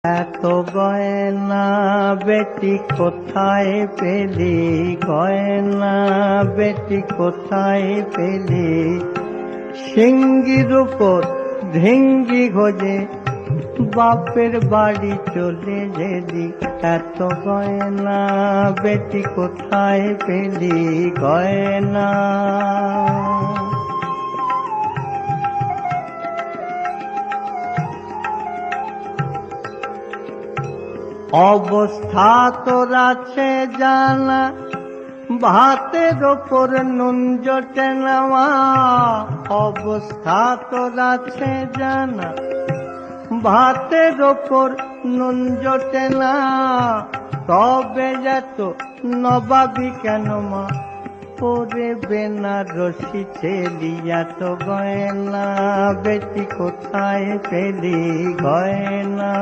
এত গয়না বেটি কোথায় পেলি, গয়না বেটি কোথায় পেলি, সিঙ্গির উপর ঢিঙ্গি খোঁজে বাপের বাড়ি চলে যেদি। এত গয়না বেটি কোথায় পেলি, গয়না। অবস্থা তোর আছে জানা, ভাতের ওপর নুন জোটে নেওয়া। অবস্থা তোর আছে জানা, ভাতের ওপর নুন জোটে না। তবে যত নবাবি কেন মা, পরে বেনারসি ছেলি। এত গয়না বেটি কোথায় পেলি, গয়না।